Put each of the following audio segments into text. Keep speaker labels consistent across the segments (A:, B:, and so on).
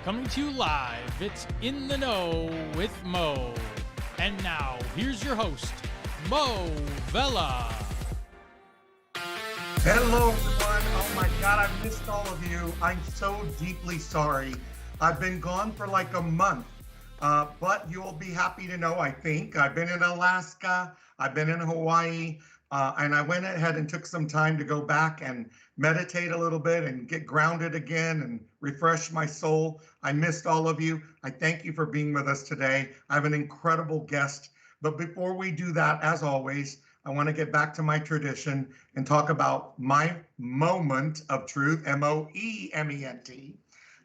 A: coming to you live. It's In the Know with Mo. And now, here's your host, Mo Vella.
B: Hello, everyone. Oh my God, I've missed all of you. I'm so deeply sorry. I've been gone for like a month, but you'll be happy to know, I think. I've been in Alaska, I've been in Hawaii, and I went ahead and took some time to go back and meditate a little bit and get grounded again and refresh my soul. I missed all of you. I thank you for being with us today. I have an incredible guest. But before we do that, as always, I want to get back to my tradition and talk about my moment of truth, Moement.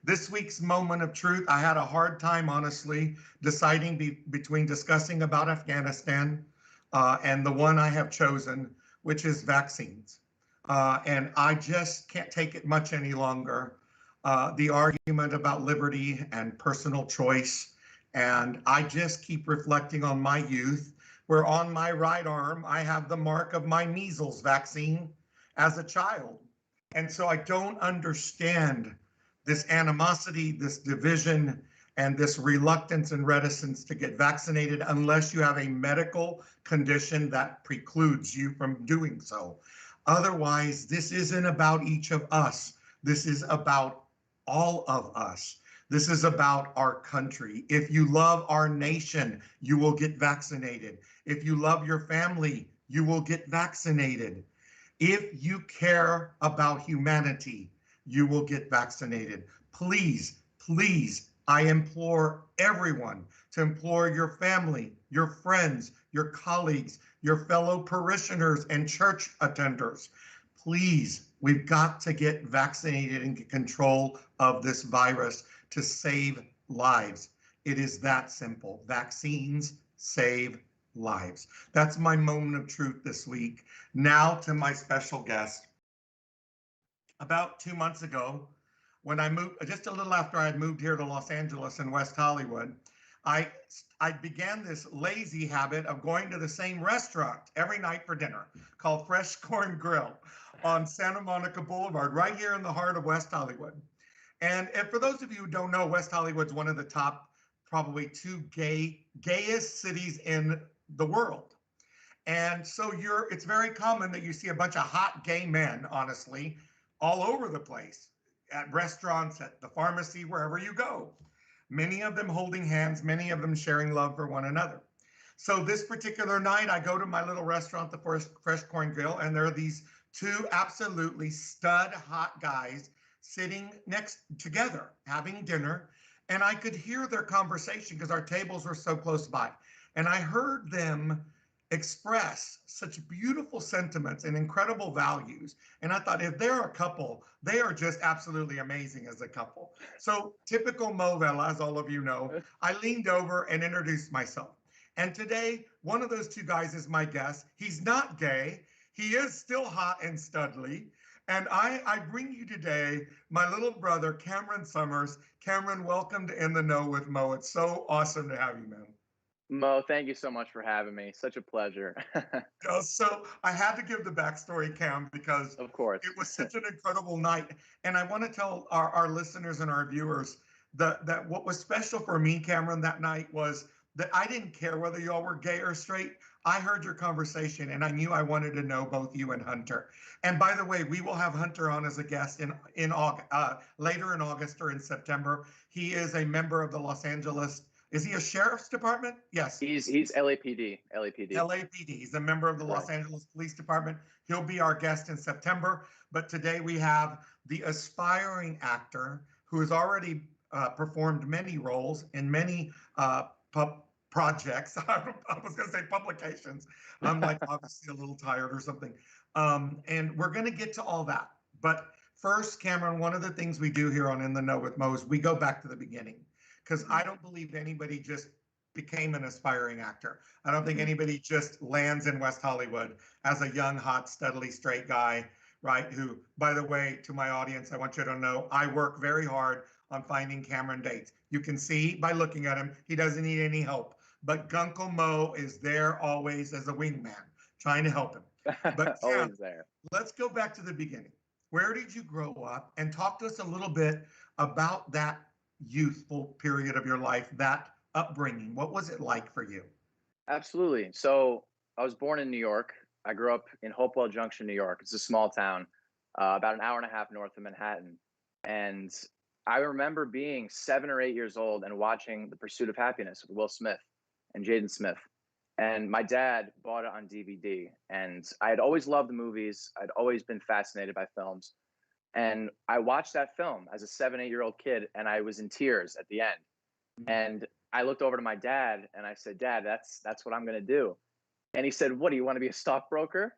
B: This week's moment of truth, I had a hard time, honestly, deciding between discussing about Afghanistan and the one I have chosen, which is vaccines. And I just can't take it much any longer. The argument about liberty and personal choice. And I just keep reflecting on my youth, where on my right arm, I have the mark of my measles vaccine as a child. And so I don't understand this animosity, this division, and this reluctance and reticence to get vaccinated unless you have a medical condition that precludes you from doing so. Otherwise, this isn't about each of us. This is about all of us. This is about our country. If you love our nation, you will get vaccinated. If you love your family, you will get vaccinated. If you care about humanity, you will get vaccinated. Please, please, I implore everyone to implore your family, your friends, your colleagues, your fellow parishioners and church attenders. Please, we've got to get vaccinated and get control of this virus to save lives. It is that simple. Vaccines save lives. That's my moment of truth this week. Now to my special guest. About 2 months ago, when I moved, just a little after I had moved here to Los Angeles and West Hollywood, I began this lazy habit of going to the same restaurant every night for dinner called Fresh Corn Grill on Santa Monica Boulevard, right here in the heart of West Hollywood. And for those of you who don't know, West Hollywood's one of the top, probably gayest cities in the world. And so it's very common that you see a bunch of hot gay men, honestly, all over the place, at restaurants, at the pharmacy, wherever you go. Many of them holding hands, many of them sharing love for one another. So this particular night, I go to my little restaurant, the Fresh Corn Grill, and there are these two absolutely stud hot guys sitting next together, having dinner. And I could hear their conversation because our tables were so close by. And I heard them express such beautiful sentiments and incredible values. And I thought, if they're a couple, they are just absolutely amazing as a couple. So typical Mo Vella, as all of you know, I leaned over and introduced myself. And today, one of those two guys is my guest. He's not gay. He is still hot and studly. And I bring you today my little brother, Cameron Summers. Cameron, welcome to In the Know with Mo. It's so awesome to have you, man.
C: Mo, thank you so much for having me. Such a pleasure.
B: So I had to give the backstory, Cam, because
C: Of course.
B: it was such an incredible night. And I want to tell our listeners and our viewers that what was special for me, Cameron, that night was that I didn't care whether y'all were gay or straight. I heard your conversation and I knew I wanted to know both you and Hunter. And by the way, we will have Hunter on as a guest in August, later in August or in September. He is a member of the Los Angeles. Is he a sheriff's department? Yes.
C: He's LAPD.
B: LAPD. He's a member of the Los Angeles Police Department. He'll be our guest in September. But today we have the aspiring actor who has already performed many roles in many projects. I was going to say publications. I'm like obviously a little tired or something. And we're going to get to all that. But first, Cameron, one of the things we do here on In the Know with Mo is we go back to the beginning. Because I don't believe anybody just became an aspiring actor. I don't think anybody just lands in West Hollywood as a young, hot, studly, straight guy, right? Who, by the way, to my audience, I want you to know, I work very hard on finding Cameron dates. You can see by looking at him, he doesn't need any help. But Gunkle Mo is there always as a wingman, trying to help him. But Cam,
C: Always there.
B: Let's go back to the beginning. Where did you grow up? And talk to us a little bit about that youthful period of your life, that upbringing? What was it like for you?
C: Absolutely. So I was born in New York. I grew up in Hopewell Junction, New York. It's a small town, about an hour and a half north of Manhattan. And I remember being 7 or 8 years old and watching The Pursuit of Happiness with Will Smith and Jaden Smith. And my dad bought it on DVD. And I had always loved the movies. I'd always been fascinated by films. And I watched that film as a 7, 8 year old kid, and I was in tears at the end. And I looked over to my dad and I said, "Dad, that's what I'm going to do." And he said, "What, do you want to be a stockbroker?"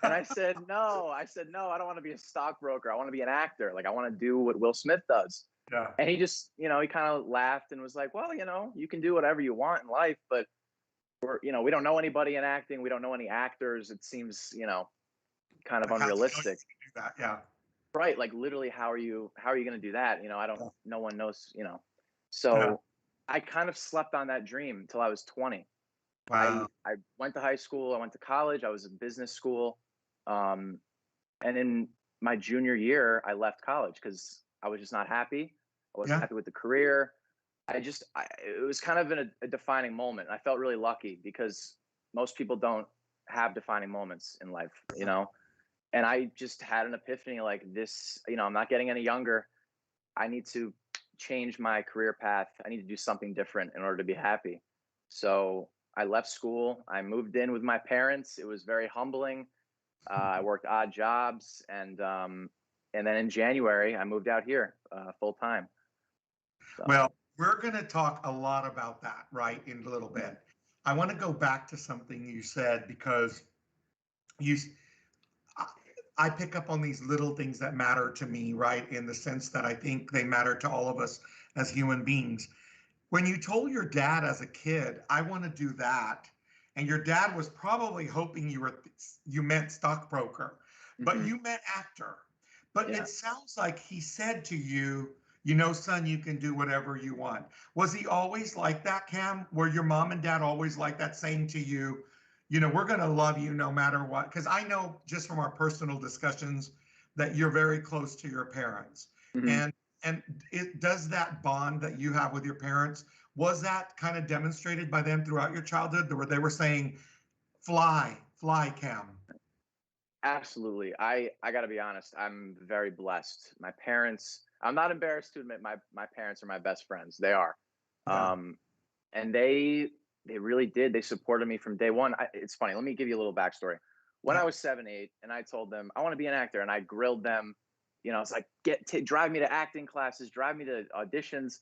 C: And I said, "No." I said, "No, I don't want to be a stockbroker. I want to be an actor. Like, I want to do what Will Smith does."
B: Yeah.
C: And he just, he kind of laughed and was like, "Well, you can do whatever you want in life, but we don't know anybody in acting. We don't know any actors. It seems, kind of
B: Like, how do you know you
C: unrealistic."
B: can do that? Yeah.
C: Right. Like, literally, how are you going to do that? I don't,
B: Yeah.
C: no one knows.
B: Yeah.
C: So I kind of slept on that dream until I was 20. I
B: Wow.
C: I went to high school, I went to college, I was in business school. Um, and in my junior year, I left college because I was just not happy. I wasn't
B: Yeah.
C: happy with the career. It was kind of a defining moment. I felt really lucky because most people don't have defining moments in life. And I just had an epiphany like this, I'm not getting any younger. I need to change my career path. I need to do something different in order to be happy. So I left school. I moved in with my parents. It was very humbling. I worked odd jobs, and then in January I moved out here full time. So
B: Well, we're going to talk a lot about that, right, in a little bit. I want to go back to something you said because you, I I pick up on these little things that matter to me, right, in the sense that I think they matter to all of us as human beings. When you told your dad as a kid, I want to do that, and your dad was probably hoping you meant stockbroker, but
C: mhm,
B: you meant actor. But
C: yeah.
B: it sounds like he said to you, son, you can do whatever you want. Was he always like that, Cam? Were your mom and dad always like that, saying to you, we're going to love you no matter what? Because I know just from our personal discussions that you're very close to your parents.
C: Mhm.
B: And it does that bond that you have with your parents, was that kind of demonstrated by them throughout your childhood where they were saying, fly, fly, Cam?
C: Absolutely. I got to be honest. I'm very blessed. My parents. I'm not embarrassed to admit my parents are my best friends. They are.
B: Yeah.
C: Um, and they really did. They supported me from day one. It's funny. Let me give you a little backstory. When I
B: Yeah.
C: was 7, 8, and I told them I want to be an actor, and I grilled them. It's like drive me to acting classes, drive me to auditions,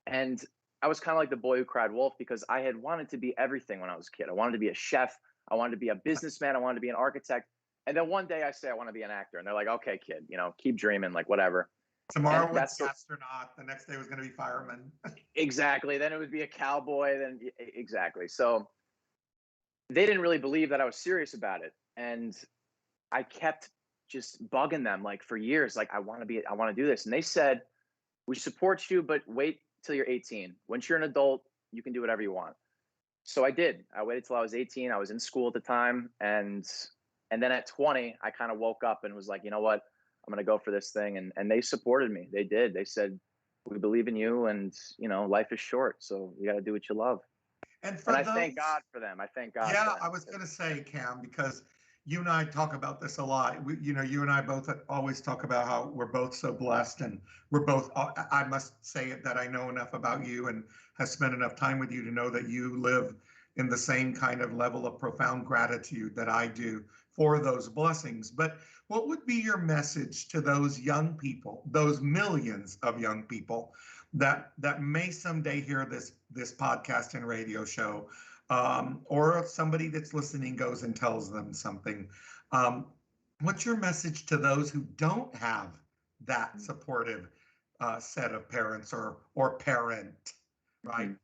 C: and I was kind of like the boy who cried wolf because I had wanted to be everything when I was a kid. I wanted to be a chef. I wanted to be a businessman. I wanted to be an architect. And then one day I say I want to be an actor, and they're like, "Okay, kid, keep dreaming, like whatever." And
B: Tomorrow was
C: that's
B: the astronaut. The next day was going to be fireman.
C: exactly. Then it would be a cowboy. Then exactly. So they didn't really believe that I was serious about it, and I kept just bugging them like for years, like I want to do this, and they said, "We support you, but wait till you're 18. Once you're an adult, you can do whatever you want." So I did. I waited till I was 18. I was in school at the time, and then at 20, I kind of woke up and was like, you know what? I'm gonna go for this thing, and they supported me. They did. They said, "We believe in you, and life is short, so you got to do what you love."
B: And
C: And
B: for
C: I thank
B: those,
C: God for them. I thank God for
B: yeah,
C: them
B: I was
C: because
B: going to say, Cam, because you and I talk about this a lot. You and I both always talk about how we're both so blessed, and we're both. I must say it that I know enough about you and have spent enough time with you to know that you live in the same kind of level of profound gratitude that I do for those blessings. But what would be your message to those young people, those millions of young people that may someday hear this podcast and radio show, or if somebody that's listening goes and tells them something? Um, what's your message to those who don't have that supportive set of parents or parent, right?
C: Mhm.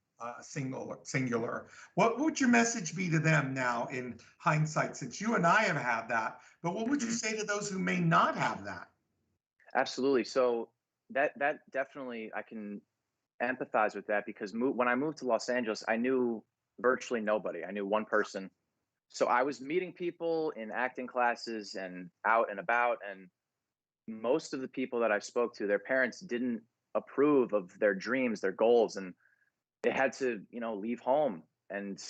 B: Singular. What would your message be to them now in hindsight, since you and I have had that? But what would you
C: Mhm.
B: say to those who may not have that?
C: Absolutely. So that definitely I can empathize with that because when I moved to Los Angeles, I knew virtually nobody. I knew one person. So I was meeting people in acting classes and out and about, and most of the people that I spoke to, their parents didn't approve of their dreams, their goals, and they had to, leave home. And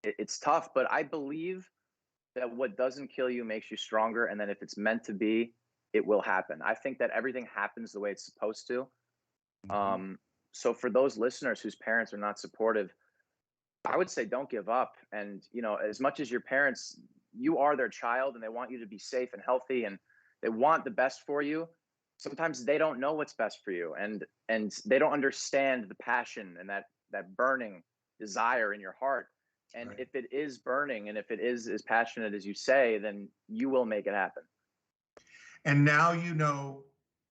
C: it's tough, but I believe that what doesn't kill you makes you stronger. And then if it's meant to be, it will happen. I think that everything happens the way it's supposed to. So for those listeners whose parents are not supportive, I would say don't give up. And, as much as your parents, you are their child and they want you to be safe and healthy and they want the best for you. Sometimes they don't know what's best for you, and they don't understand the passion and that burning desire in your heart. And
B: Right.
C: if it is burning and if it is as passionate as you say, then you will make it happen.
B: And now you know,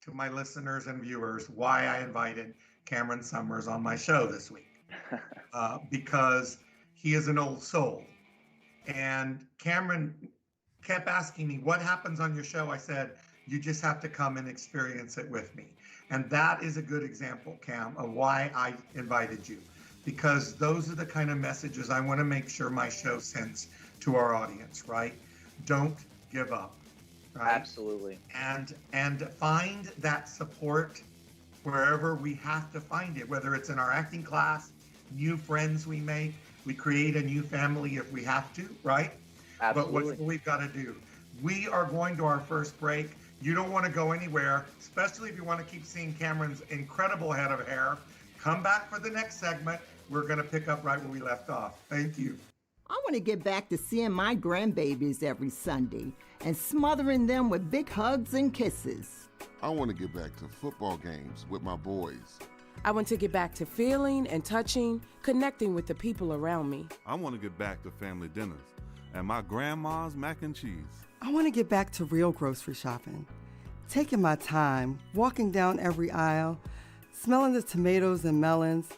B: to my listeners and viewers, why I invited Cameron Summers on my show this week. Because he is an old soul. And Cameron kept asking me, what happens on your show? I said, you just have to come and experience it with me. And that is a good example, Cam, of why I invited you. Because those are the kind of messages I want to make sure my show sends to our audience, right? Don't give up. Right?
C: Absolutely.
B: And find that support wherever we have to find it, whether it's in our acting class, new friends we make, we create a new family if we have to, right?
C: Absolutely.
B: But what we've got to do, we are going to our first break. You don't want to go anywhere, especially if you want to keep seeing Cameron's incredible head of hair. Come back for the next segment. We're going to pick up right where we left off. Thank you.
D: I want to get back to seeing my grandbabies every Sunday and smothering them with big hugs and kisses.
E: I want to get back to football games with my boys.
F: I want to get back to feeling and touching, connecting with the people around me.
G: I want to get back to family dinners and my grandma's mac and cheese.
H: I want to get back to real grocery shopping, taking my time, walking down every aisle, smelling the tomatoes and melons,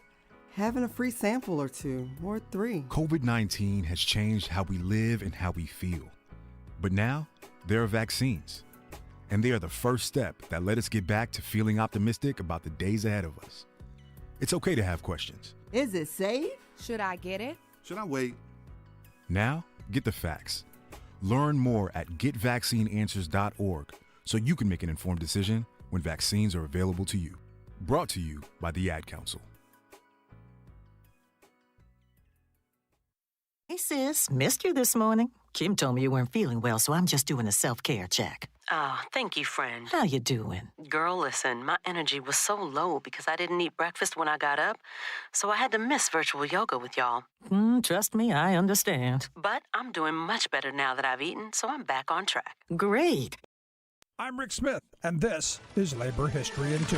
H: having a free sample or two, or 3.
I: COVID-19 has changed how we live and how we feel. But now, there are vaccines. And they are the first step that let us get back to feeling optimistic about the days ahead of us. It's okay to have questions.
D: Is it safe?
F: Should I get it?
G: Should I wait?
I: Now, get the facts. Learn more at getvaccineanswers.org so you can make an informed decision when vaccines are available to you. Brought to you by the Ad Council.
J: Hey sis, missed you this morning. Kim told me you weren't feeling well, so I'm just doing a self-care check.
K: Oh, thank you, friend.
J: How you doing?
K: Girl, listen, my energy was so low because I didn't eat breakfast when I got up, so I had to miss virtual yoga with y'all.
J: Trust me, I understand.
K: But I'm doing much better now that I've eaten, so I'm back on track.
J: Great.
L: I'm Rick Smith, and this is Labor History in 2.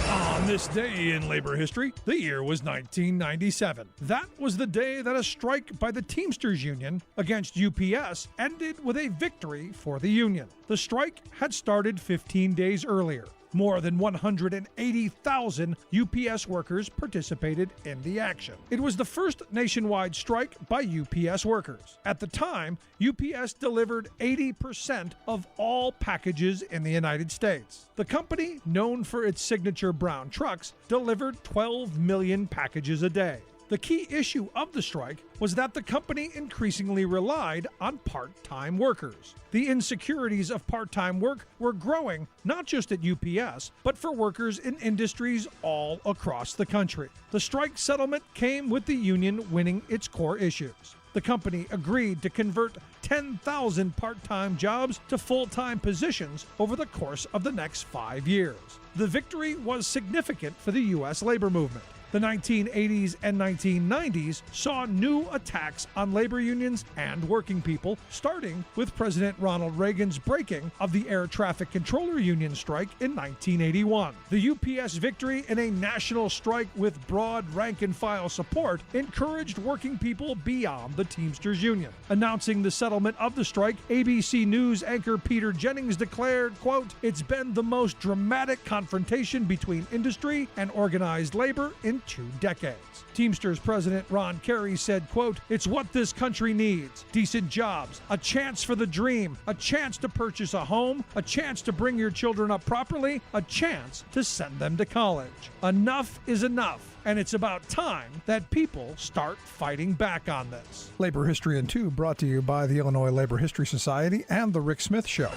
L: On this day in labor history, the year was 1997. That was the day that a strike by the Teamsters Union against UPS ended with a victory for the union. The strike had started 15 days earlier. More than 180,000 UPS workers participated in the action. It was the first nationwide strike by UPS workers. At the time, UPS delivered 80% of all packages in the United States. The company, known for its signature brown trucks, delivered 12 million packages a day. The key issue of the strike was that the company increasingly relied on part-time workers. The insecurities of part-time work were growing not just at UPS, but for workers in industries all across the country. The strike settlement came with the union winning its core issues. The company agreed to convert 10,000 part-time jobs to full-time positions over the course of the next 5 years. The victory was significant for the U.S. labor movement. The 1980s and 1990s saw new attacks on labor unions and working people, starting with President Ronald Reagan's breaking of the Air Traffic Controller Union strike in 1981. The UPS victory in a national strike with broad rank-and-file support encouraged working people beyond the Teamsters Union. Announcing the settlement of the strike, ABC News anchor Peter Jennings declared, quote, "It's been the most dramatic confrontation between industry and organized labor in 2 decades. Teamsters President Ron Carey said, quote, "It's what this country needs. Decent jobs, a chance for the dream, a chance to purchase a home, a chance to bring your children up properly, a chance to send them to college. Enough is enough. And it's about time that people start fighting back on this."
M: Labor History in 2 brought to you by the Illinois Labor History Society and The Rick Smith Show.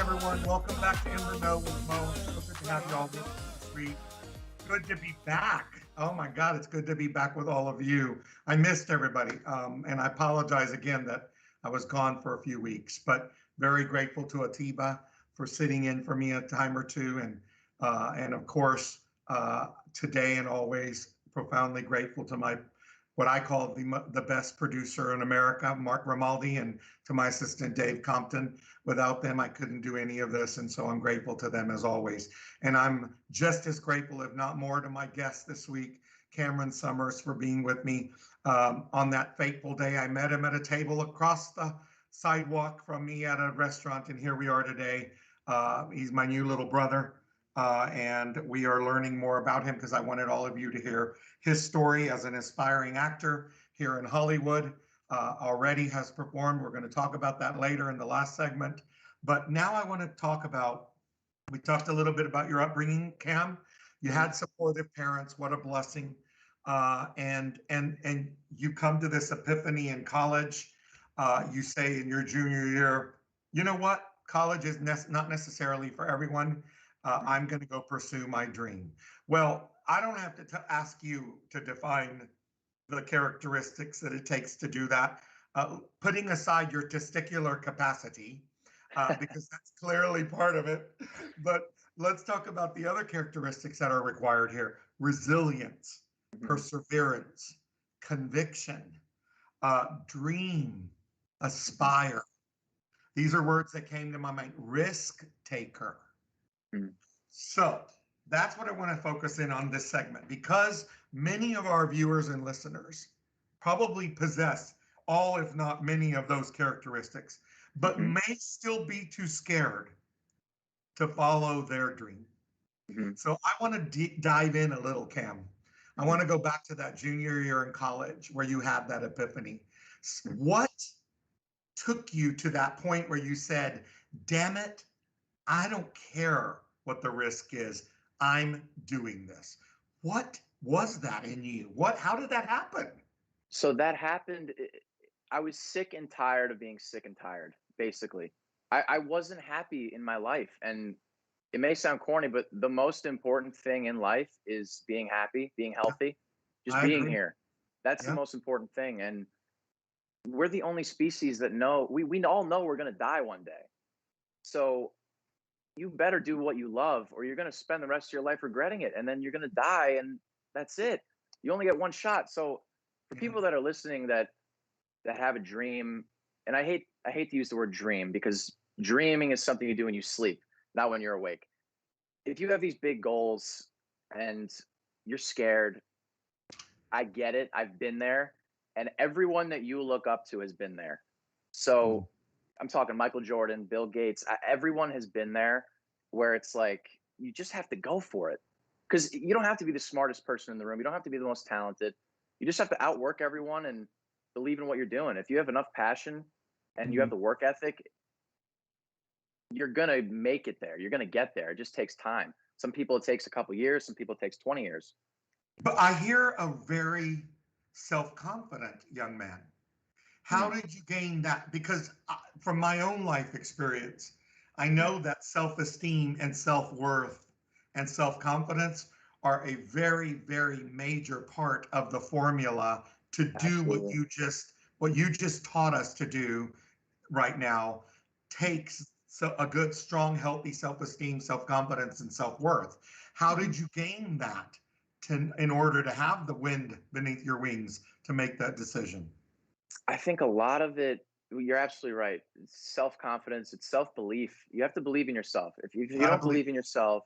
B: everyone. Welcome back to In the Know with Mo. So good to have you all with us this week. Good to be back. Oh my God, it's good to be back with all of you. I missed everybody, and I apologize again that I was gone for a few weeks, but very grateful to Atiba for sitting in for me a time or two, and of course, today and always profoundly grateful to my what I call the best producer in America, Mark Grimaldi, and to my assistant, Dave Compton. Without them, I couldn't do any of this, and so I'm grateful to them as always. And I'm just as grateful, if not more, to my guest this week, Cameron Summers, for being with me on that fateful day. I met him at a table across the sidewalk from me at a restaurant, and here we are today. He's my new little brother, and we are learning more about him because I wanted all of you to hear his story as an aspiring actor here in Hollywood. Already has performed. We're going to talk about that later in the last segment. But now I want to talk about, we talked a little bit about your upbringing, Cam. You had supportive parents. What a blessing. And you come to this epiphany in college. You say in your junior year, you know what? College is not necessarily for everyone. I'm going to go pursue my dream. Well, I don't have to ask you to define the characteristics that it takes to do that, putting aside your testicular capacity, because that's clearly part of it. But let's talk about the other characteristics that are required here: resilience, perseverance, conviction, dream, aspire. These are words that came to my mind. Risk taker. So that's what I want to focus in on this segment, because many of our viewers and listeners probably possess all, if not many, of those characteristics, but may still be too scared to follow their dream. So I want to dive in a little, Cam. I want to go back to that junior year in college where you had that epiphany. What took you to that point where you said, damn it, I don't care what the risk is. I'm doing this. What was that in you? How did that happen?
C: So that happened. I was sick and tired of being sick and tired, basically. I wasn't happy in my life. And it may sound corny, but the most important thing in life is being happy, being healthy, just being here. That's the most important thing. And we're the only species that know, we all know we're going to die one day. So you better do what you love, or you're going to spend the rest of your life regretting it. And then you're going to die, and that's it. You only get one shot. So for people that are listening that have a dream, and I hate to use the word dream, because dreaming is something you do when you sleep, not when you're awake. If you have these big goals and you're scared, I get it. I've been there, and everyone that you look up to has been there. So I'm talking Michael Jordan, Bill Gates. Everyone has been there, where it's like, you just have to go for it. Because you don't have to be the smartest person in the room. You don't have to be the most talented. You just have to outwork everyone and believe in what you're doing. If you have enough passion and you have the work ethic, you're going to make it there. You're going to get there. It just takes time. Some people it takes a couple years. Some people it takes 20 years.
B: But I hear a very self-confident young man. How did you gain that? Because from my own life experience, I know that self-esteem and self-worth and self-confidence are a very, very major part of the formula to do what you just taught us to do right now. Takes a good, strong, healthy self-esteem, self-confidence, and self-worth. How did you gain that in order to have the wind beneath your wings to make that decision?
C: I think a lot of it, you're absolutely right. It's self-confidence, it's self-belief. You have to believe in yourself. If you don't believe in yourself,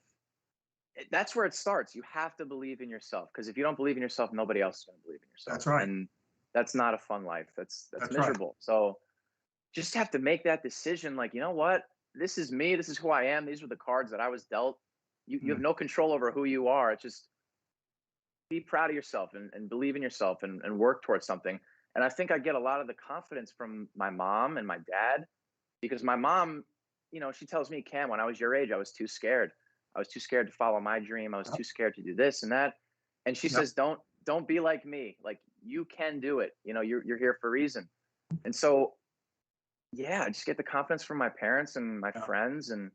C: that's where it starts. You have to believe in yourself, because if you don't believe in yourself, nobody else is going to believe in yourself.
B: That's right.
C: And that's not a fun life. That's miserable. Right. So just have to make that decision. Like, you know what? This is me. This is who I am. These are the cards that I was dealt. You have no control over who you are. It's just be proud of yourself and believe in yourself and work towards something. And I think I get a lot of the confidence from my mom and my dad, because my mom, she tells me, Cam, when I was your age, I was too scared. I was too scared to follow my dream. I was too scared to do this and that. And she says, don't be like me. Like, you can do it. You're here for a reason. And so yeah, just get the confidence from my parents and my friends. And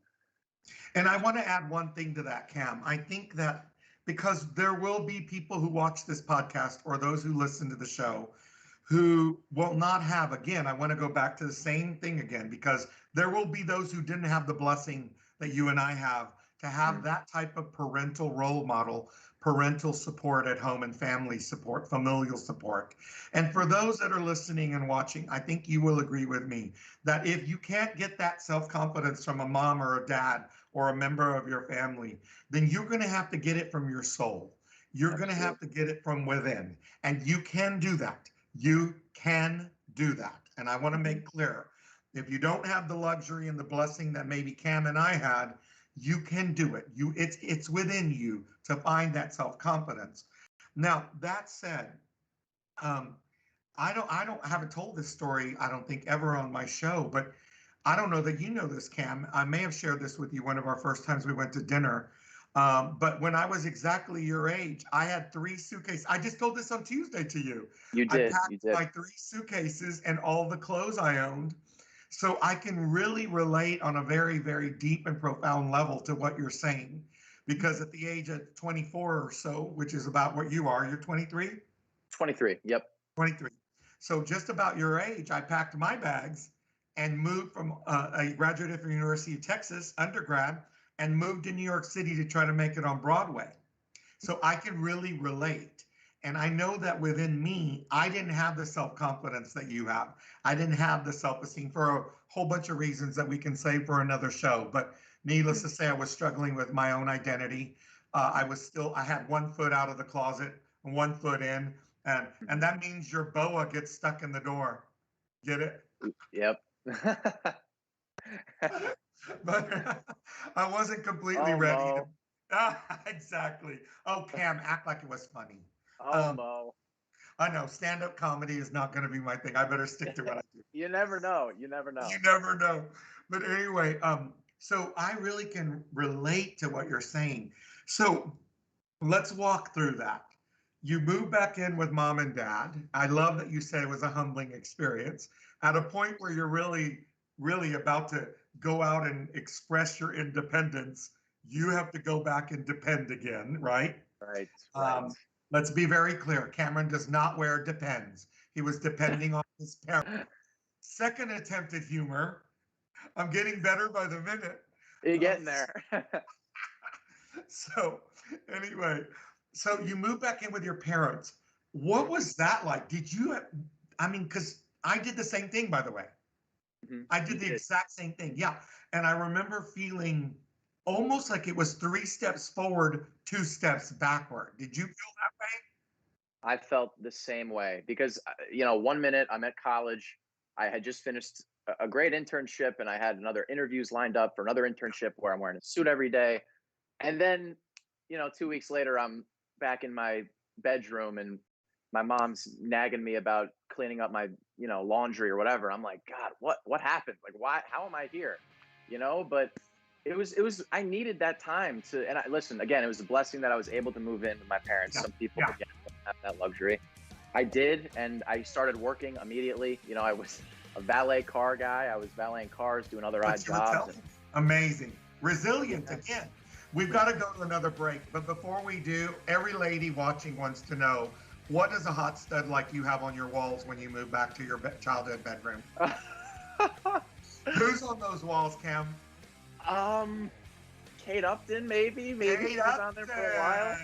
B: I want to add one thing to that, Cam. I think that because there will be people who watch this podcast or those who listen to the show who will not have, again, I want to go back to the same thing again, because there will be those who didn't have the blessing that you and I have to have that type of parental role model, parental support at home and family support, familial support. And for those that are listening and watching, I think you will agree with me that if you can't get that self-confidence from a mom or a dad or a member of your family, then you're going to have to get it from your soul. You're going to have to get it from within. And you can do that. You can do that. And I want to make clear, if you don't have the luxury and the blessing that maybe Cam and I had, you can do it. It's within you to find that self-confidence. Now, that said, I haven't told this story, I don't think, ever on my show, but I don't know that you know this, Cam. I may have shared this with you one of our first times we went to dinner. But when I was exactly your age, I had 3 suitcases. I just told this on Tuesday to you.
C: You did.
B: I packed my 3 suitcases and all the clothes I owned. So I can really relate on a very, very deep and profound level to what you're saying. Because at the age of 24 or so, which is about what you are, you're 23?
C: 23, yep.
B: 23. So just about your age, I packed my bags and moved from I graduated from University of Texas, undergrad, and moved to New York City to try to make it on Broadway. So I can really relate. And I know that within me, I didn't have the self-confidence that you have. I didn't have the self-esteem for a whole bunch of reasons that we can save for another show. But needless to say, I was struggling with my own identity. I had 1 foot out of the closet and 1 foot in. And that means your boa gets stuck in the door. Get it?
C: Yep.
B: But I wasn't completely ready. Exactly. Oh, Cam, act like it was funny.
C: Mo.
B: I know stand-up comedy is not going to be my thing. I better stick to what I do.
C: You never know. You never know.
B: You never know. But anyway, so I really can relate to what you're saying. So let's walk through that. You moved back in with mom and dad. I love that you said it was a humbling experience. At a point where you're really, really about to go out and express your independence, you have to go back and depend again, right?
C: Right.
B: Let's be very clear. Cameron does not wear Depends. He was depending on his parents. Second attempt at humor. I'm getting better by the minute.
C: You're getting there.
B: So anyway, so you moved back in with your parents. What was that like? Because I did the same thing, by the way. I did the exact same thing. Yeah. And I remember feeling almost like it was 3 steps forward, 2 steps backward. Did you feel that way?
C: I felt the same way because, 1 minute I'm at college. I had just finished a great internship and I had another interviews lined up for another internship where I'm wearing a suit every day. And then, 2 weeks later, I'm back in my bedroom and my mom's nagging me about cleaning up my, laundry or whatever. I'm like, God, what happened? Like, why, how am I here? But it was, I needed that time listen, again, it was a blessing that I was able to move in with my parents. Some people again, don't have that luxury. I did. And I started working immediately. I was a valet car guy. I was valeting cars, doing other odd jobs.
B: Amazing. Resilient again. We've got to go to another break. But before we do, every lady watching wants to know, what does a hot stud like you have on your walls when you move back to your childhood bedroom? Who's on those walls, Cam?
C: Kate Upton, maybe. She was on there for a while.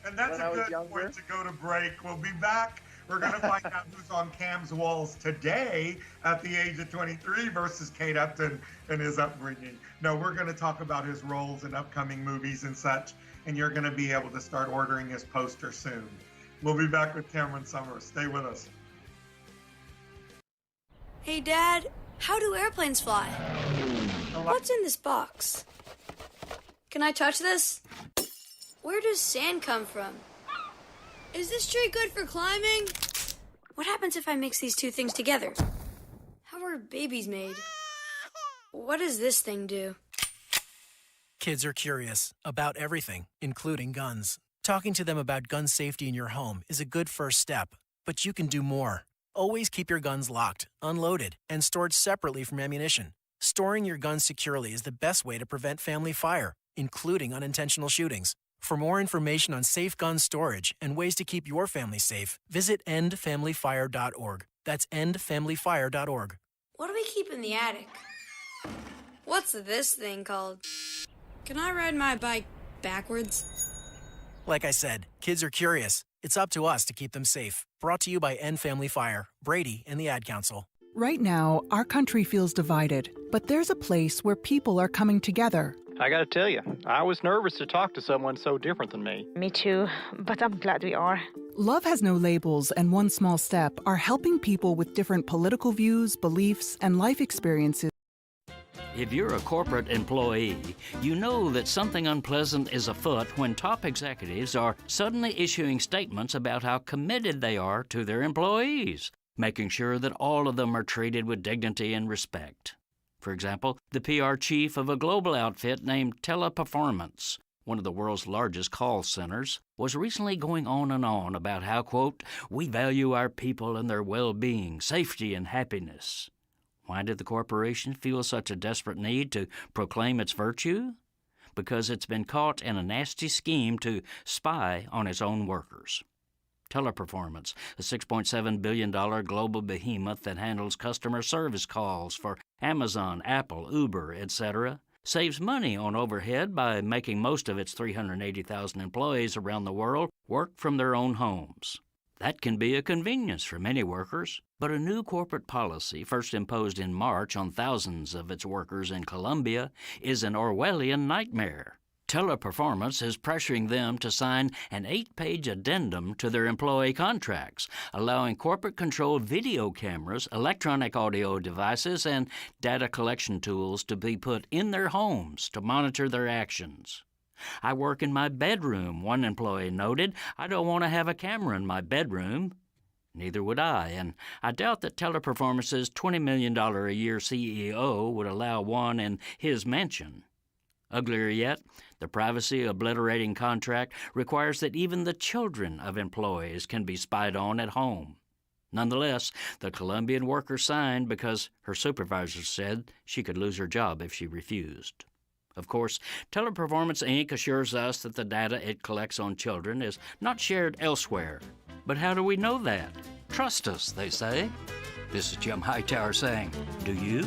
B: And that's a good point to go to break. We'll be back. We're going to find out who's on Cam's walls today at the age of 23 versus Kate Upton and his upbringing. No, we're going to talk about his roles in upcoming movies and such, and you're going to be able to start ordering his poster soon. We'll be back with Cameron Summers. Stay with us.
N: Hey, Dad, how do airplanes fly? What's in this box? Can I touch this? Where does sand come from? Is this tree good for climbing? What happens if I mix these 2 things together? How are babies made? What does this thing do?
O: Kids are curious about everything, including guns. Talking to them about gun safety in your home is a good first step, but you can do more. Always keep your guns locked, unloaded, and stored separately from ammunition. Storing your guns securely is the best way to prevent family fire, including unintentional shootings. For more information on safe gun storage and ways to keep your family safe, visit endfamilyfire.org. That's endfamilyfire.org.
N: What do we keep in the attic? What's this thing called? Can I ride my bike backwards?
O: Like I said, kids are curious. It's up to us to keep them safe. Brought to you by End Family Fire, Brady, and the Ad Council.
P: Right now, our country feels divided, but there's a place where people are coming together.
Q: I gotta tell you, I was nervous to talk to someone so different than me.
R: Me too, but I'm glad we are.
P: Love Has No Labels and One Small Step are helping people with different political views, beliefs, and life experiences.
S: If you're a corporate employee, you know that something unpleasant is afoot when top executives are suddenly issuing statements about how committed they are to their employees, making sure that all of them are treated with dignity and respect. For example, the PR chief of a global outfit named Teleperformance, one of the world's largest call centers, was recently going on and on about how, quote, we value our people and their well-being, safety, and happiness. Why did the corporation feel such a desperate need to proclaim its virtue? Because it's been caught in a nasty scheme to spy on its own workers. Teleperformance, a $6.7 billion global behemoth that handles customer service calls for Amazon, Apple, Uber, etc., saves money on overhead by making most of its 380,000 employees around the world work from their own homes. That can be a convenience for many workers, but a new corporate policy, first imposed in March on thousands of its workers in Colombia, is an Orwellian nightmare. Teleperformance is pressuring them to sign an 8-page addendum to their employee contracts, allowing corporate-controlled video cameras, electronic audio devices, and data collection tools to be put in their homes to monitor their actions. I work in my bedroom, one employee noted. I don't want to have a camera in my bedroom. Neither would I, and I doubt that Teleperformance's $20 million a year CEO would allow one in his mansion. Uglier yet, the privacy-obliterating contract requires that even the children of employees can be spied on at home. Nonetheless, the Colombian worker signed because her supervisor said she could lose her job if she refused. Of course, Teleperformance Inc. assures us that the data it collects on children is not shared elsewhere. But how do we know that? Trust us, they say. This is Jim Hightower saying, do you?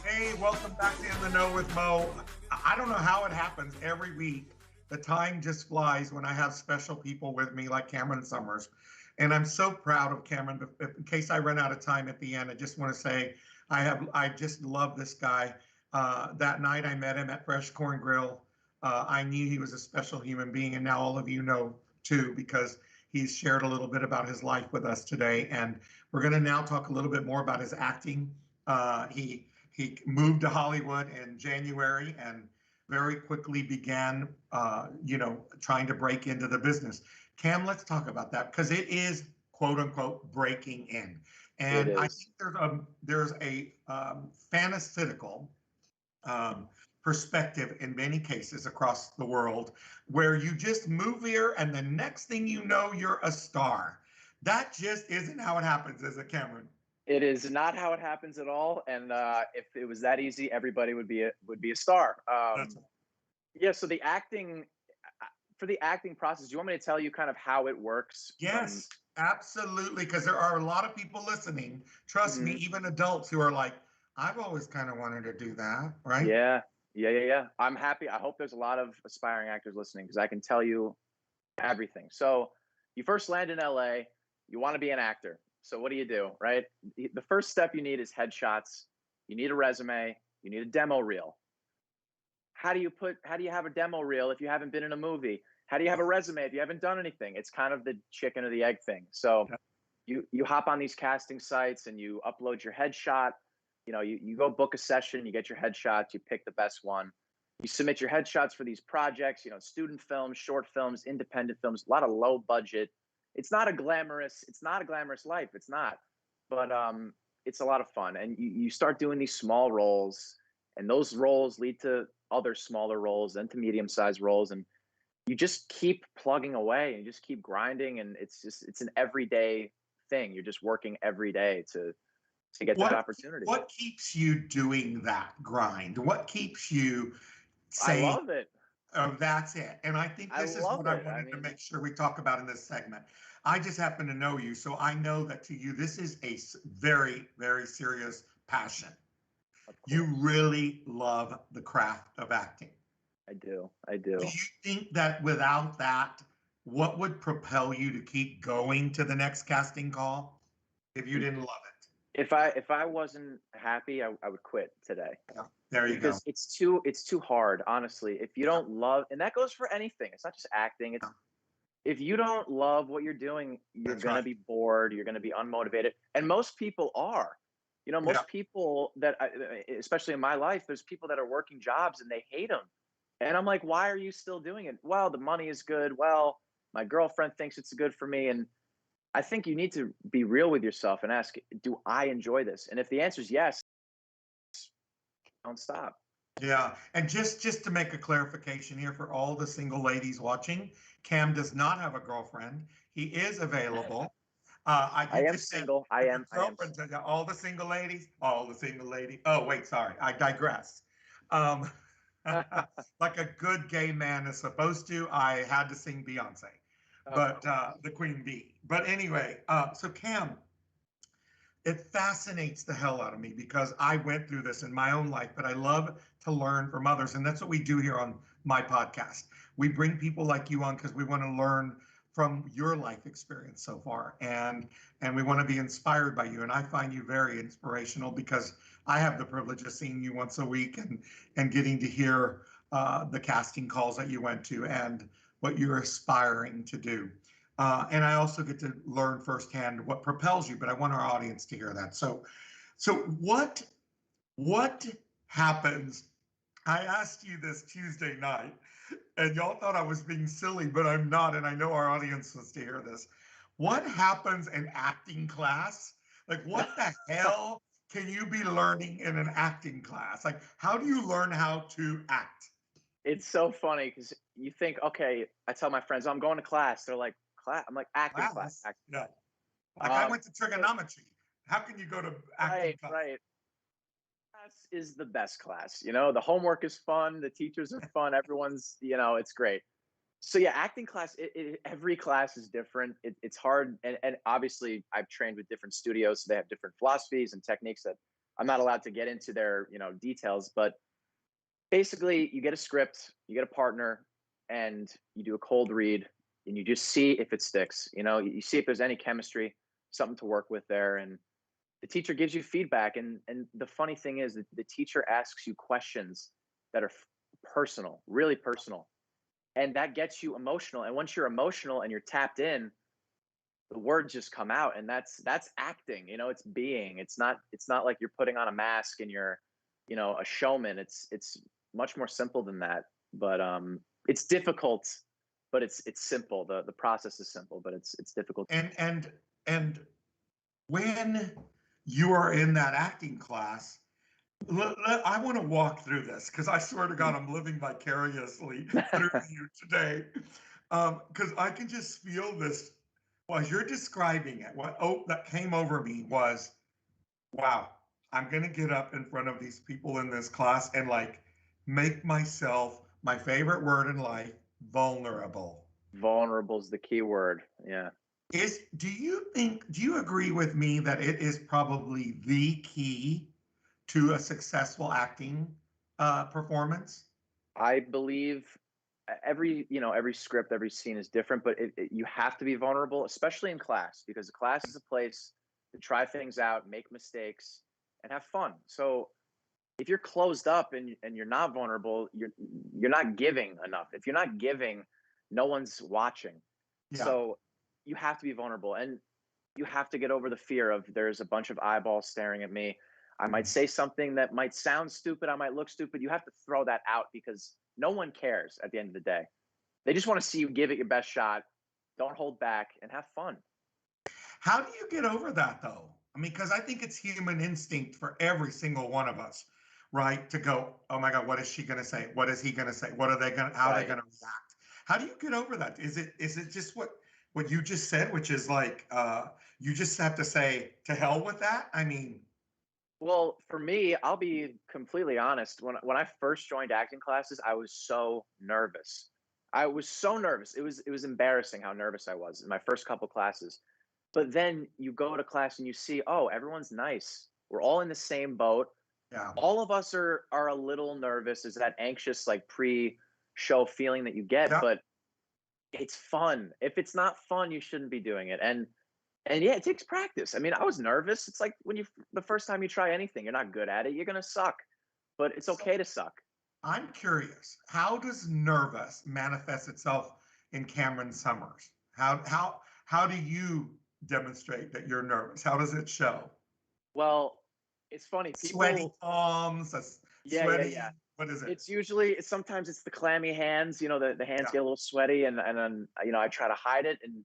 B: Hey, welcome back to In the Know with Mo. I don't know how it happens every week. The time just flies when I have special people with me like Cameron Summers. And I'm so proud of Cameron. In case I run out of time at the end, I just want to say I just love this guy. That night I met him at Fresh Corn Grill. I knew he was a special human being, and now all of you know too, because he's shared a little bit about his life with us today. And we're going to now talk a little bit more about his acting. He moved to Hollywood in January and very quickly began, trying to break into the business. Cam, let's talk about that because it is quote unquote breaking in. And I think there's a pharmaceutical perspective in many cases across the world where you just move here and the next thing you know, you're a star. That just isn't how it happens, is it, Cameron?
C: It is not how it happens at all. And if it was that easy, everybody would be a star. Yeah. So for the acting process, do you want me to tell you kind of how it works?
B: Yes, absolutely. Because there are a lot of people listening. Trust me, even adults who are like, I've always kind of wanted to do that, right?
C: Yeah. I'm happy. I hope there's a lot of aspiring actors listening because I can tell you everything. So you first land in LA, you want to be an actor. So what do you do, right? The first step you need is headshots. You need a resume. You need a demo reel. How do you have a demo reel if you haven't been in a movie? How do you have a resume if you haven't done anything? It's kind of the chicken or the egg thing. So you hop on these casting sites and you upload your headshot. You go book a session, you get your headshots, you pick the best one. You submit your headshots for these projects, student films, short films, independent films, a lot of low budget. It's not a glamorous life. It's not, but it's a lot of fun. And you start doing these small roles And those roles lead to other smaller roles, then to medium-sized roles, and you just keep plugging away and you just keep grinding, and it's an everyday thing. You're just working every day to get that opportunity.
B: What keeps you doing that grind? What keeps you
C: I
B: saying,
C: love it.
B: oh, that's it? And I think this is what I wanted to make sure we talk about in this segment. I just happen to know you, so I know that to you, this is a very, very serious passion. You really love the craft of acting.
C: I do. I do.
B: Do you think that without that, what would propel you to keep going to the next casting call if you didn't love it?
C: If I wasn't happy, I would quit today.
B: Yeah, there you
C: because
B: go.
C: it's too hard, honestly. If you don't love, and that goes for anything. It's not just acting. It's if you don't love what you're doing, you're gonna be bored. You're gonna be unmotivated, and most people are. You know, most people that, especially in my life, there's people that are working jobs and they hate them. And I'm like, why are you still doing it? Well, the money is good. Well, my girlfriend thinks it's good for me. And I think you need to be real with yourself and ask, do I enjoy this? And if the answer is yes, don't stop.
B: Yeah, and just to make a clarification here for all the single ladies watching, Cam does not have a girlfriend. He is available.
C: I am single. I am.
B: All the single ladies. Oh, wait, sorry. I digress. Like a good gay man is supposed to, I had to sing Beyonce, but the Queen Bee. But anyway, so Cam, it fascinates the hell out of me because I went through this in my own life, but I love to learn from others. And that's what we do here on my podcast. We bring people like you on because we want to learn from your life experience so far. And we want to be inspired by you. And I find you very inspirational because I have the privilege of seeing you once a week and getting to hear the casting calls that you went to and what you're aspiring to do. And I also get to learn firsthand what propels you, but I want our audience to hear that. So what happens? I asked you this Tuesday night, and y'all thought I was being silly, but I'm not, and I know our audience wants to hear this. What happens in acting class? Like, what the hell can you be learning in an acting class? Like, how do you learn how to act?
C: It's so funny because you think, okay, I tell my friends, I'm going to class. They're like, class? I'm like, acting class. Acting
B: No.
C: class.
B: Like, I went to trigonometry. How can you go to acting class?
C: Right. Class is the best class. You know, the homework is fun. The teachers are fun. Everyone's, it's great. So yeah, acting class, every class is different. It's hard. And obviously I've trained with different studios. So they have different philosophies and techniques that I'm not allowed to get into their, details. But basically you get a script, you get a partner, and you do a cold read and you just see if it sticks. You see if there's any chemistry, something to work with there. And the teacher gives you feedback. And the funny thing is that the teacher asks you questions that are personal, really personal. And that gets you emotional. And once you're emotional and you're tapped in, the words just come out. And that's acting. It's being. It's not like you're putting on a mask and you're, a showman. It's much more simple than that. But it's difficult, but it's simple. The process is simple, but it's difficult.
B: And when you are in that acting class, I want to walk through this because I swear to God, I'm living vicariously through you today. Because I can just feel this while you're describing it. That came over me was, wow, I'm going to get up in front of these people in this class and make myself, my favorite word in life, vulnerable.
C: Vulnerable is the key word. Yeah.
B: Do you agree with me that it is probably the key to a successful acting performance?
C: I believe every script, every scene is different, but you have to be vulnerable, especially in class, because class is a place to try things out, make mistakes, and have fun. So if you're closed up and you're not vulnerable, you're not giving enough. If you're not giving, no one's watching. Yeah. So you have to be vulnerable, and you have to get over the fear of there's a bunch of eyeballs staring at me. I might say something that might sound stupid. I might look stupid. You have to throw that out because no one cares at the end of the day. They just want to see you give it your best shot. Don't hold back and have fun.
B: How do you get over that though? I mean, because I think it's human instinct for every single one of us. right? To go, oh my God, what is she going to say? What is he going to say? What are they going to, how are they going to react? How do you get over that? Is it just what you just said, which is like, you just have to say, to hell with that? I mean,
C: Well, for me, I'll be completely honest. When I first joined acting classes, I was so nervous. I was so nervous. It was embarrassing how nervous I was in my first couple classes. But then you go to class and you see, oh, everyone's nice. We're all in the same boat.
B: Yeah.
C: All of us are a little nervous. Is that anxious, like pre-show feeling that you get, but it's fun. If it's not fun, you shouldn't be doing it. And yeah, it takes practice. I mean, I was nervous. It's like when the first time you try anything, you're not good at it, you're gonna suck. But it's okay to suck.
B: I'm curious, how does nervous manifest itself in Cameron Summers? How do you demonstrate that you're nervous? How does it show?
C: Well, it's funny. People,
B: sweaty palms, sweaty.
C: Yeah.
B: What is it?
C: It's usually sometimes it's the clammy hands. You know, the hands get a little sweaty, and then I try to hide it. And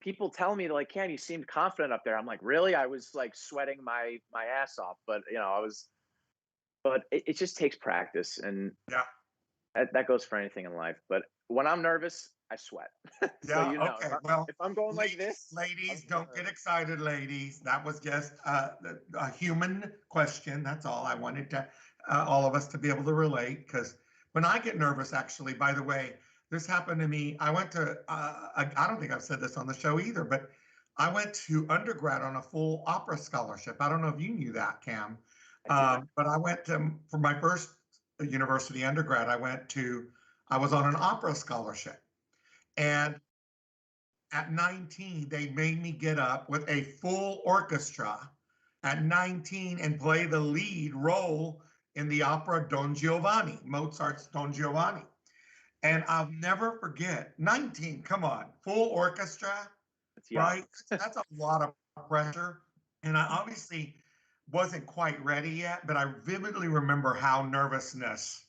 C: people tell me, like, Cam, you seemed confident up there. I'm like, really? I was like sweating my ass off, but I was. But it just takes practice, and that goes for anything in life. But when I'm nervous, I sweat. So,
B: Okay. Well,
C: if I'm going like this,
B: ladies, don't get excited, ladies. That was just a human question. That's all I wanted to all of us to be able to relate. Because when I get nervous, actually, by the way, this happened to me. I went to I don't think I've said this on the show either, but I went to undergrad on a full opera scholarship. I don't know if you knew that, Cam. But I went for my first university undergrad, I was on an opera scholarship. And at 19, they made me get up with a full orchestra at 19 and play the lead role in the opera Don Giovanni, Mozart's Don Giovanni. And I'll never forget, 19, come on, full orchestra, right? That's a lot of pressure. And I obviously wasn't quite ready yet, but I vividly remember how nervousness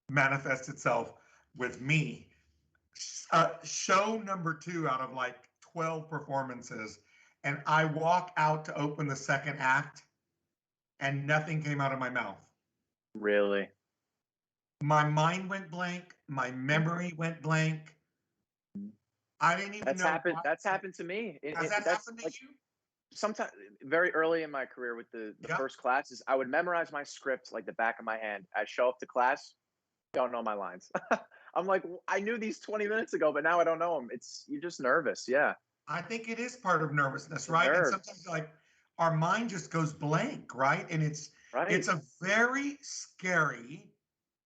B: manifests itself with me. Show number 2 out of like 12 performances, and I walk out to open the second act, and nothing came out of my mouth.
C: Really?
B: My mind went blank. My memory went blank. I didn't even know.
C: That's happened to me.
B: Has that happened to you?
C: Sometimes very early in my career with the first classes, I would memorize my script like the back of my hand. I show up to class, don't know my lines. I'm like, I knew these 20 minutes ago, but now I don't know them. You're just nervous. Yeah.
B: I think it is part of nervousness, right? And sometimes like our mind just goes blank, right? And it's a very scary,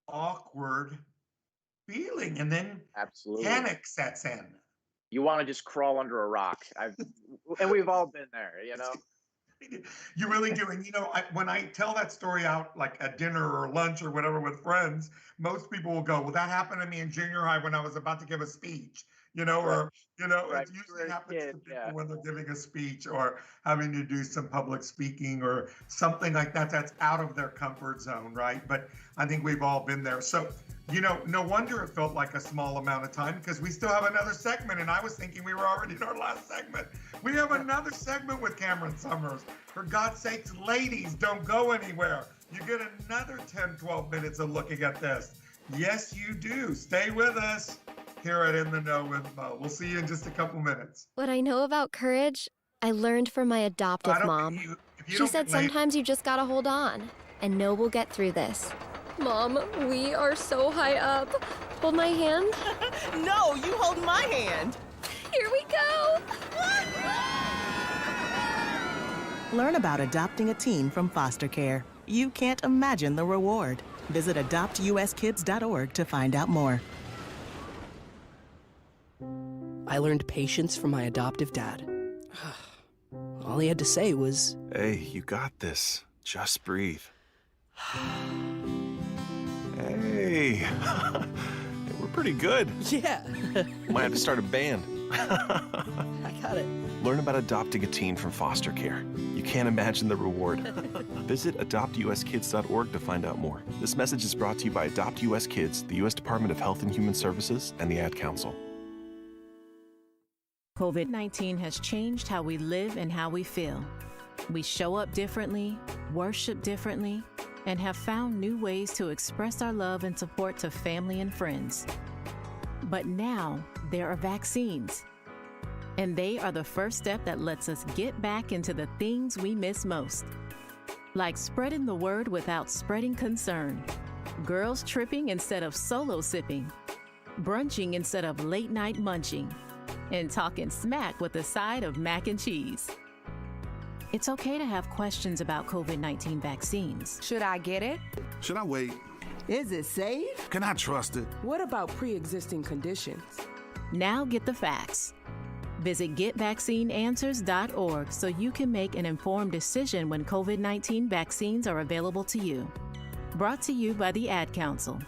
B: awkward feeling. And then panic sets in.
C: You want to just crawl under a rock. And we've all been there,
B: You really do. And when I tell that story out like at dinner or lunch or whatever with friends, most people will go, well, that happened to me in junior high when I was about to give a speech, or it usually happens to people when they're giving a speech or having to do some public speaking or something like that that's out of their comfort zone, right? But I think we've all been there. So no wonder it felt like a small amount of time, because we still have another segment, and I was thinking we were already in our last segment. We have another segment with Cameron Summers. For God's sakes, ladies, don't go anywhere. You get another 10, 12 minutes of looking at this. Yes, you do. Stay with us here at In the Know with Mo. We'll see you in just a couple minutes.
T: What I know about courage, I learned from my adoptive mom. She said sometimes you just gotta hold on and know we'll get through this. Mom, we are so high up. Hold my hand.
U: No, you hold my hand.
T: Here we go.
U: Learn about adopting a teen from foster care. You can't imagine the reward. Visit adoptuskids.org to find out more.
V: I learned patience from my adoptive dad. All he had to say was,
W: "Hey, you got this. Just breathe." Hey, we're pretty good.
V: Yeah.
W: Might have to start a band.
V: I got it.
W: Learn about adopting a teen from foster care. You can't imagine the reward. Visit adoptuskids.org to find out more. This message is brought to you by Adopt US Kids, the U.S. Department of Health and Human Services, and the Ad Council.
X: COVID-19 has changed how we live and how we feel. We show up differently, worship differently, and have found new ways to express our love and support to family and friends. But now there are vaccines, and they are the first step that lets us get back into the things we miss most, like spreading the word without spreading concern, girls tripping instead of solo sipping, brunching instead of late night munching, and talking smack with a side of mac and cheese. It's okay to have questions about COVID-19 vaccines.
F: Should I get it?
G: Should I wait?
A: Is it safe?
G: Can I trust it?
F: What about pre-existing conditions?
X: Now get the facts. Visit getvaccineanswers.org so you can make an informed decision when COVID-19 vaccines are available to you. Brought to you by the Ad Council.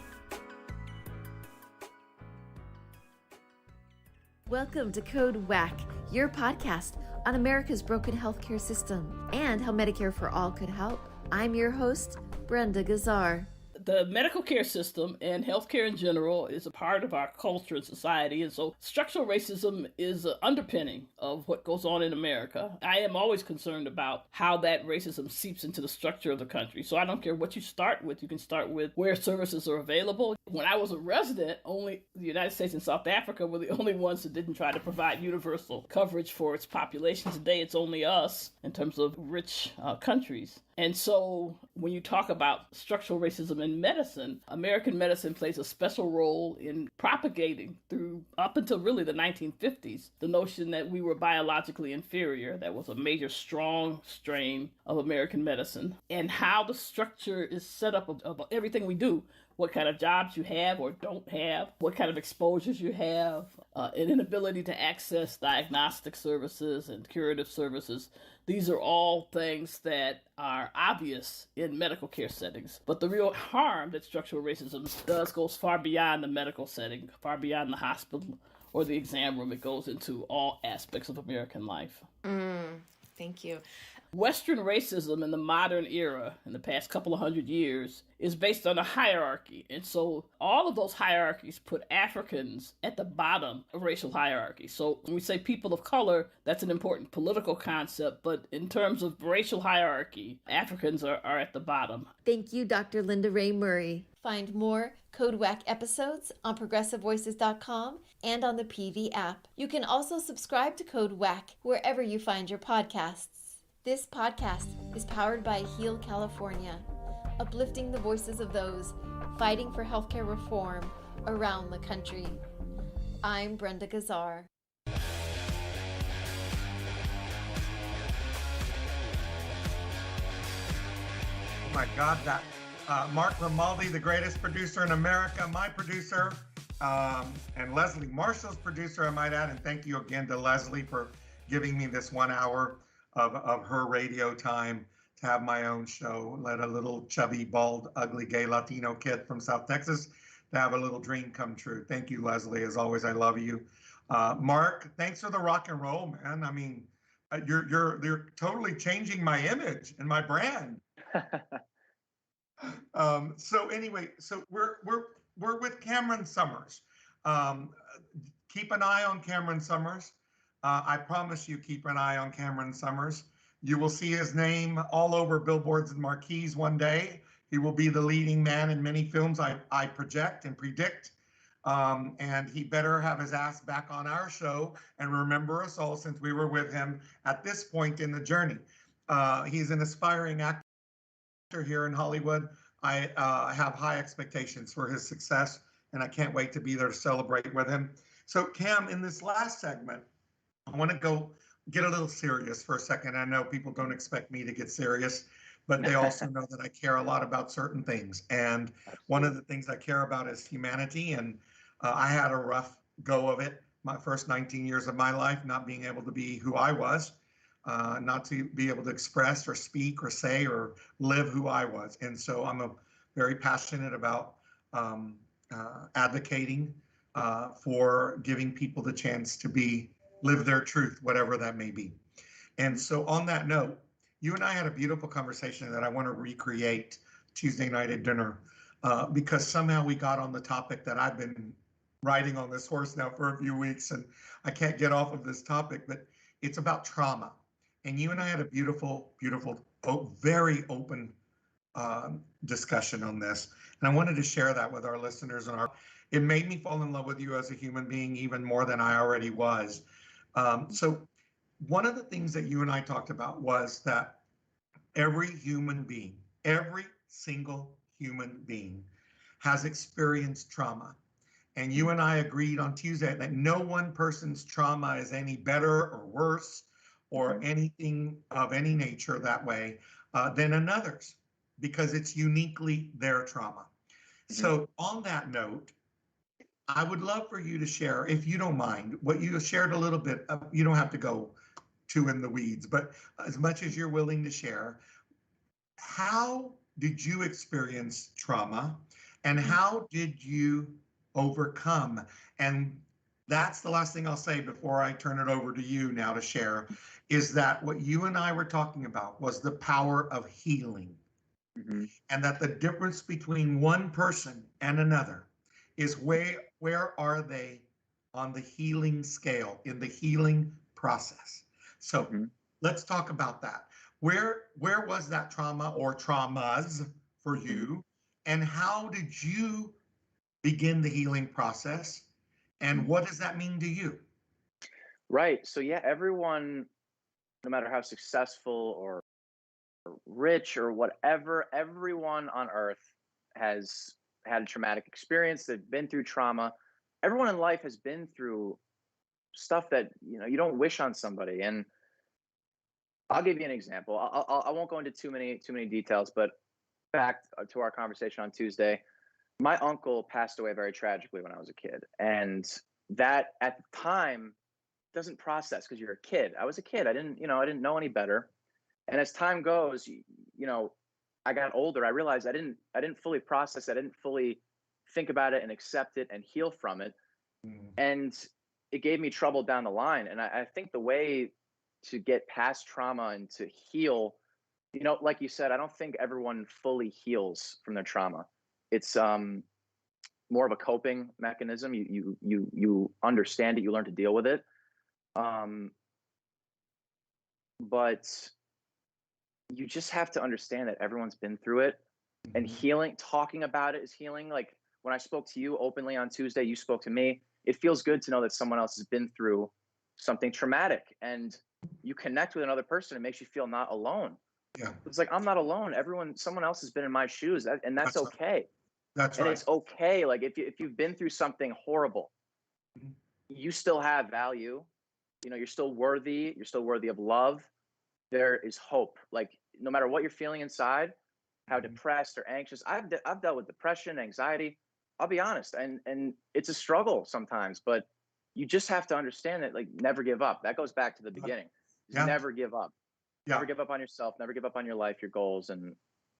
D: Welcome to Code WAC, your podcast on America's broken healthcare system and how Medicare for All could help. I'm your host, Brenda Gazar.
E: The medical care system and healthcare in general is a part of our culture and society, and so structural racism is an underpinning of what goes on in America. I am always concerned about how that racism seeps into the structure of the country. So I don't care what you start with. You can start with where services are available. When I was a resident, only the United States and South Africa were the only ones that didn't try to provide universal coverage for its population. Today, it's only us in terms of rich countries. And so when you talk about structural racism in medicine, American medicine plays a special role in propagating through up until really the 1950s, the notion that we were biologically inferior. That was a major strong strain of American medicine. And how the structure is set up of everything we do, what kind of jobs you have or don't have, what kind of exposures you have, an inability to access diagnostic services and curative services. These are all things that are obvious in medical care settings. But the real harm that structural racism does goes far beyond the medical setting, far beyond the hospital or the exam room. It goes into all aspects of American life.
D: Thank you.
E: Western racism in the modern era, in the past couple of hundred years, is based on a hierarchy. And so all of those hierarchies put Africans at the bottom of racial hierarchy. So when we say people of color, that's an important political concept. But in terms of racial hierarchy, Africans are at the bottom.
D: Thank you, Dr. Linda Ray Murray. Find more Code WAC episodes on progressivevoices.com and on the PV app. You can also subscribe to Code WAC wherever you find your podcasts. This podcast is powered by Heal California, uplifting the voices of those fighting for healthcare reform around the country. I'm Brenda Gazar.
B: Oh my God, that Mark Grimaldi, the greatest producer in America, my producer, and Leslie Marshall's producer, I might add. And thank you again to Leslie for giving me this 1 hour of her radio time to have my own show. Let a little chubby, bald, ugly, gay Latino kid from South Texas to have a little dream come true. Thank you, Leslie. As always, I love you. Mark, thanks for the rock and roll, man. I mean, you're totally changing my image and my brand. So anyway, so we're with Cameron Summers. Keep an eye on Cameron Summers. I promise you, keep an eye on Cameron Summers. You will see his name all over billboards and marquees one day. He will be the leading man in many films I project and predict. And he better have his ass back on our show and remember us all, since we were with him at this point in the journey. He's an aspiring actor here in Hollywood. I have high expectations for his success, and I can't wait to be there to celebrate with him. So Cam, in this last segment, I want to go get a little serious for a second. I know people don't expect me to get serious, but they also know that I care a lot about certain things. And one of the things I care about is humanity. And I had a rough go of it my first 19 years of my life, not being able to be who I was, not to be able to express or speak or say or live who I was. And so I'm very passionate about advocating for giving people the chance to live their truth, whatever that may be. And so on that note, you and I had a beautiful conversation that I want to recreate Tuesday night at dinner, because somehow we got on the topic that I've been riding on this horse now for a few weeks, and I can't get off of this topic, but it's about trauma. And you and I had a beautiful, beautiful, very open discussion on this, and I wanted to share that with our listeners. It made me fall in love with you as a human being even more than I already was. So one of the things that you and I talked about was that every human being, every single human being has experienced trauma. And you and I agreed on Tuesday that no one person's trauma is any better or worse or anything of any nature that way than another's, because it's uniquely their trauma. So on that note, I would love for you to share, if you don't mind, what you shared a little bit. You don't have to go too in the weeds, but as much as you're willing to share, how did you experience trauma and how did you overcome? And that's the last thing I'll say before I turn it over to you now to share, is that what you and I were talking about was the power of healing. And that the difference between one person and another is where are they on the healing scale, in the healing process. So let's talk about that. Where was that trauma or traumas for you, and how did you begin the healing process, and what does that mean to you?
C: Right. So yeah, everyone, no matter how successful or rich or whatever, everyone on earth has had a traumatic experience. They've been through trauma. Everyone in life has been through stuff that you don't wish on somebody. And I'll give you an example. I won't go into too many details, but back to our conversation on Tuesday, my uncle passed away very tragically when I was a kid, and that at the time doesn't process because you're a kid. I was a kid. I didn't know any better. And as time goes, I got older. I realized I didn't fully process. I didn't fully think about it and accept it and heal from it. And it gave me trouble down the line. And I think the way to get past trauma and to heal, like you said, I don't think everyone fully heals from their trauma. It's more of a coping mechanism. You understand it. You learn to deal with it. But you just have to understand that everyone's been through it, and healing, talking about it is healing. Like when I spoke to you openly on Tuesday, you spoke to me. It feels good to know that someone else has been through something traumatic, and you connect with another person. It makes you feel not alone.
B: Yeah.
C: It's like, I'm not alone. someone else has been in my shoes, and that's okay.
B: That's
C: and
B: right.
C: It's okay. Like if you've been through something horrible, you still have value. You're still worthy. You're still worthy of love. There is hope. Like no matter what you're feeling inside, how depressed or anxious, I've dealt with depression, anxiety. I'll be honest, and it's a struggle sometimes, but you just have to understand that, like, never give up. That goes back to the beginning. Never give up. Never give up on yourself. Never give up on your life, your goals, and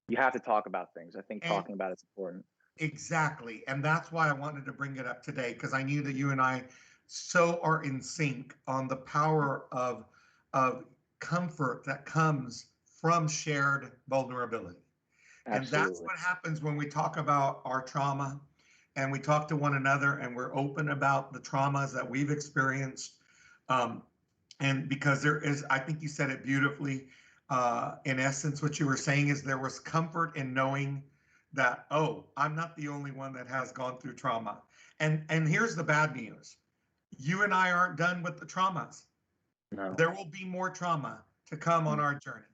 C: you have to talk about things. I think talking about it's important.
B: Exactly, and that's why I wanted to bring it up today, because I knew that you and I so are in sync on the power of comfort that comes from shared vulnerability.
C: Absolutely.
B: And that's what happens when we talk about our trauma and we talk to one another and we're open about the traumas that we've experienced. And because there is, I think you said it beautifully, in essence, what you were saying is there was comfort in knowing that, oh, I'm not the only one that has gone through trauma. And here's the bad news. You and I aren't done with the traumas.
C: No.
B: There will be more trauma to come on our journey.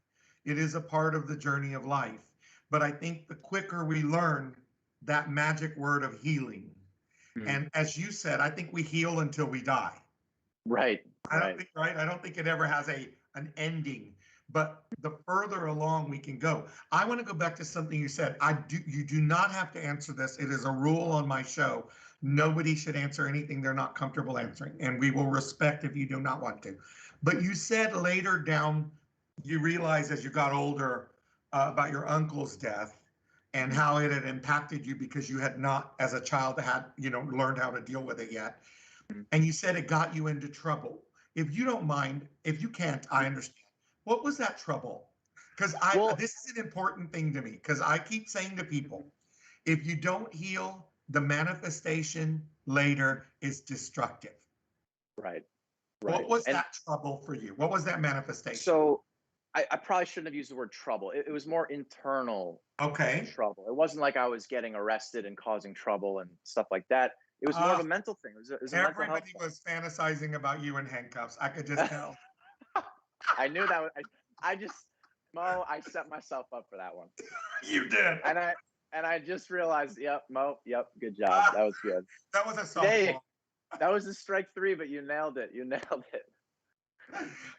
B: It is a part of the journey of life. But I think the quicker we learn that magic word of healing, and as you said, I think we heal until we die.
C: Right.
B: I don't think it ever has an ending. But the further along we can go. I want to go back to something you said. You do not have to answer this. It is a rule on my show. Nobody should answer anything they're not comfortable answering, and we will respect if you do not want to. But you said later down, you realized as you got older about your uncle's death and how it had impacted you because you had not, as a child, learned how to deal with it yet. And you said it got you into trouble. If you don't mind, if you can't, I understand. What was that trouble? Because this is an important thing to me, because I keep saying to people, if you don't heal, the manifestation later is destructive.
C: Right.
B: What was that trouble for you? What was that manifestation?
C: So I probably shouldn't have used the word trouble. It was more internal trouble. It wasn't like I was getting arrested and causing trouble and stuff like that. It was more of a mental thing. It was a mental health
B: Everybody was fantasizing about you in handcuffs. I could just tell.
C: I knew that. Mo, I set myself up for that one.
B: You did.
C: And I just realized, yep, Mo, yep, good job. That was good.
B: That was a softball.
C: That was a strike 3, but you nailed it.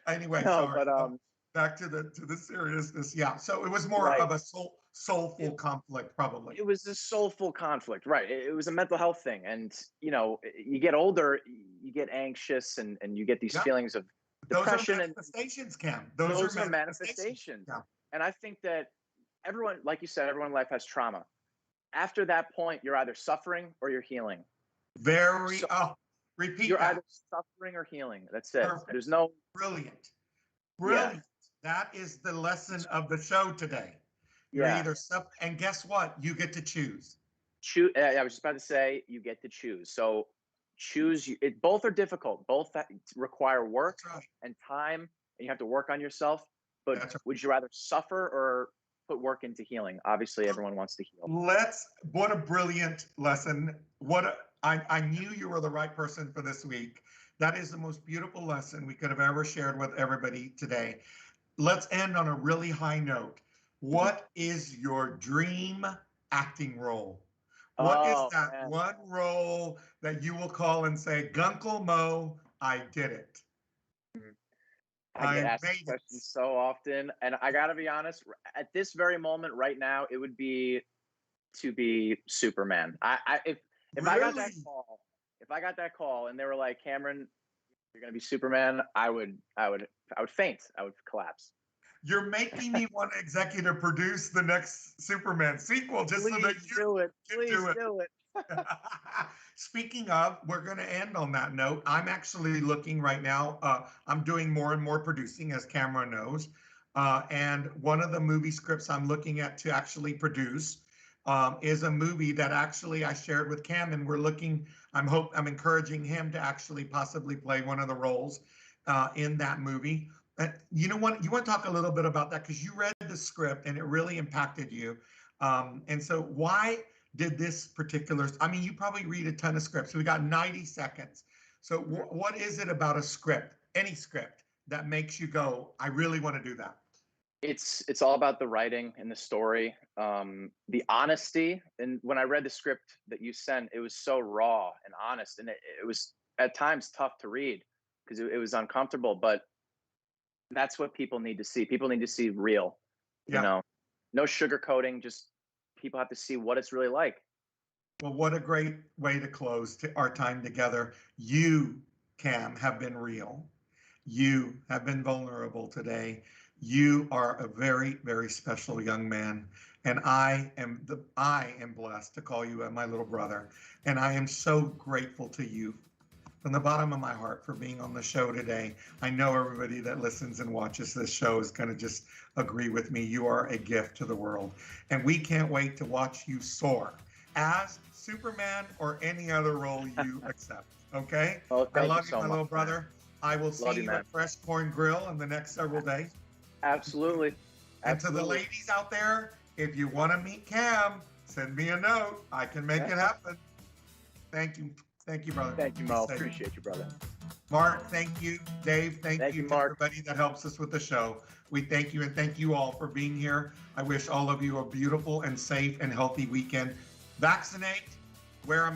B: Anyway,
C: no,
B: sorry.
C: But
B: back to the seriousness. Yeah. So it was more of a soulful conflict, probably.
C: It was a soulful conflict, right? It was a mental health thing, and you get older, you get anxious, and you get these feelings of depression.
B: Those are manifestations, Cam.
C: Those are manifestations. Yeah. And I think that everyone, like you said, everyone in life has trauma. After that point, you're either suffering or you're healing.
B: Repeat
C: You're
B: that.
C: either suffering or healing. That's it.
B: Perfect.
C: There's no
B: brilliant.
C: Yeah.
B: That is the lesson of the show today. You're either and guess what? You get to choose.
C: I was just about to say, you get to choose. So choose. Both are difficult. Both require work and time, and you have to work on yourself. But would you rather suffer or put work into healing? Obviously, everyone wants to heal.
B: What a brilliant lesson. I knew you were the right person for this week. That is the most beautiful lesson we could have ever shared with everybody today. Let's end on a really high note. What is your dream acting role? What is that one role that you will call and say, Gunkle Mo, I did it?
C: I get asked this question so often, and I gotta be honest. At this very moment, right now, it would be to be Superman. If I got that call, and they were like, Cameron, you're gonna be Superman, I would faint. I would collapse.
B: You're making me want to executive produce the next Superman sequel so that you
C: do it. Please do it.
B: Speaking of, we're going to end on that note. I'm actually looking right now. I'm doing more and more producing, as Cameron knows. And one of the movie scripts I'm looking at to actually produce is a movie that actually I shared with Cam, and we're looking. I'm encouraging him to actually possibly play one of the roles in that movie. You know what? You want to talk a little bit about that because you read the script and it really impacted you. And so why did this particular, you probably read a ton of scripts. We got 90 seconds. So what is it about a script, any script, that makes you go, I really want to do that?
C: It's all about the writing and the story, the honesty. And when I read the script that you sent, it was so raw and honest. And it was at times tough to read because it was uncomfortable, but that's what people need to see. People need to see real, no sugarcoating, just people have to see what it's really like.
B: Well, what a great way to close our time together. You, Cam, have been real. You have been vulnerable today. You are a very, very special young man. And I am blessed to call you my little brother. And I am so grateful to you from the bottom of my heart for being on the show today. I know everybody that listens and watches this show is going to just agree with me. You are a gift to the world. And we can't wait to watch you soar as Superman or any other role you accept. Okay?
C: Well,
B: I love you,
C: so
B: my little brother.
C: Man.
B: I will see you at Fresh Corn Grill in the next several days.
C: Absolutely.
B: And to the ladies out there, if you want to meet Cam, send me a note. I can make it happen. Thank you. Thank you, brother.
C: Thank you, Mo. Appreciate you, brother.
B: Mark, thank you. Dave, thank you to everybody that helps us with the show. We thank you, and thank you all for being here. I wish all of you a beautiful and safe and healthy weekend. Vaccinate, wear a mask.